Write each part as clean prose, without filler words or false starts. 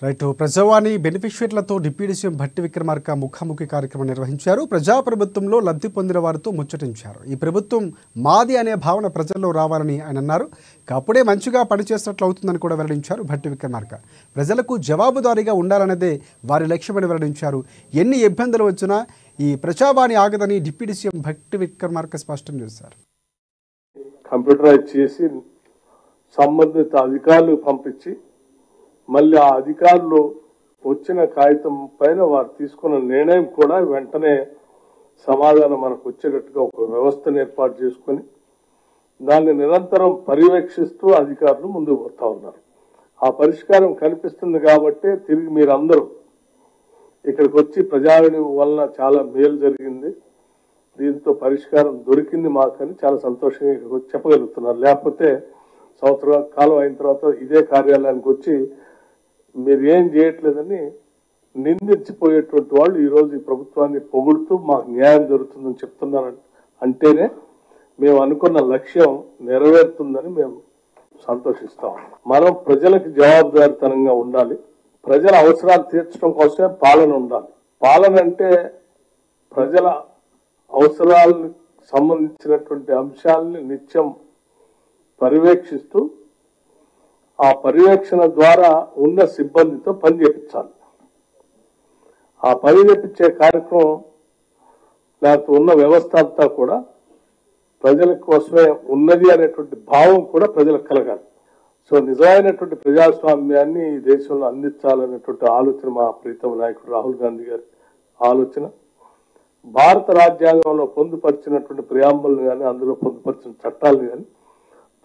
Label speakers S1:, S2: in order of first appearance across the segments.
S1: Right ప్రజావాణి బెనిఫిషియర్లతో deputy CM Bhatti Vikramarka ముఖాముఖి కార్యక్రమం నిర్వహించారు. ప్రజాప్రభుత్వంలో లబ్ధి పొందిన వారితో ముచ్చటించారు. ఈ ప్రభుత్వం మాది అనే భావన ప్రజల్లో రావాలని ఆయన అన్నారు. అప్పుడే మంచిగా పనిచేసినట్లు అవుతుందని కూడా వెల్లడించారు భట్టి విక్రమార్క. ప్రజలకు జవాబుదారీగా ఉండాలన్నదే వారి లక్ష్యమని వెల్లడించారు. ఎన్ని ఇబ్బందులు వచ్చినా ఈ ప్రజావాణి ఆగదని డిప్యూటీ సీఎం భట్టి విక్రమార్క స్పష్టం చేశారు.
S2: కంప్యూటరైజ్ చేసి సంబంధిత అధికారులు పంపించి మళ్ళీ ఆ అధికారులు వచ్చిన కాగితం పైన వారు తీసుకున్న నిర్ణయం కూడా వెంటనే సమాధానం మనకు వచ్చేటట్టుగా ఒక వ్యవస్థను ఏర్పాటు చేసుకుని దాన్ని నిరంతరం పర్యవేక్షిస్తూ అధికారులు ముందుకు పోతా ఉన్నారు. ఆ పరిష్కారం కనిపిస్తుంది కాబట్టి తిరిగి మీరందరూ ఇక్కడికి వచ్చి ప్రజావాణి వలన చాలా మేలు జరిగింది, దీంతో పరిష్కారం దొరికింది మాకని చాలా సంతోషంగా ఇక్కడికి వచ్చి చెప్పగలుగుతున్నారు. లేకపోతే సంవత్సరాల కాలం అయిన తర్వాత ఇదే కార్యాలయానికి వచ్చి మీరు ఏం చేయట్లేదని నిందించిపోయేటువంటి వాళ్ళు ఈరోజు ఈ ప్రభుత్వాన్ని పొగుడుతూ మాకు న్యాయం జరుగుతుందని చెప్తున్నారు. అంటేనే మేము అనుకున్న లక్ష్యం నెరవేరుతుందని మేము సంతోషిస్తాం. మనం ప్రజలకు జవాబుదారీతనంగా ఉండాలి. ప్రజల అవసరాలు తీర్చడం కోసమే పాలన ఉండాలి. పాలన అంటే ప్రజల అవసరాలకు సంబంధించినటువంటి అంశాలని నిత్యం పర్యవేక్షిస్తూ ఆ పర్యవేక్షణ ద్వారా ఉన్న సిబ్బందితో పని చేయించాలి. ఆ పని చేయించే కార్యక్రమం లేకపోతే ఉన్న వ్యవస్థ అంతా కూడా ప్రజల కోసమే ఉన్నది అనేటువంటి భావం కూడా ప్రజలకు కలగాలి. సో నిజమైనటువంటి ప్రజాస్వామ్యాన్ని ఈ దేశంలో అందించాలనేటువంటి ఆలోచన మా ప్రీతమ నాయకుడు రాహుల్ గాంధీ గారి ఆలోచన. భారత రాజ్యాంగంలో పొందుపరిచినటువంటి ప్రియాంబుల్ని కానీ అందులో పొందుపరిచిన చట్టాలను కానీ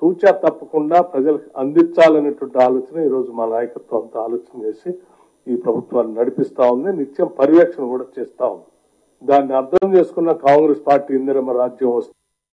S2: తూచా తప్పకుండా ప్రజలకు అందించాలనేటువంటి ఆలోచన ఈరోజు మా నాయకత్వం అంతా ఆలోచన చేసి ఈ ప్రభుత్వాన్ని నడిపిస్తా ఉంది. నిత్యం పర్యవేక్షణ కూడా చేస్తా ఉంది. దాన్ని అర్థం చేసుకున్న కాంగ్రెస్ పార్టీ ఇందిరమ్మ రాజ్యం వస్తుంది.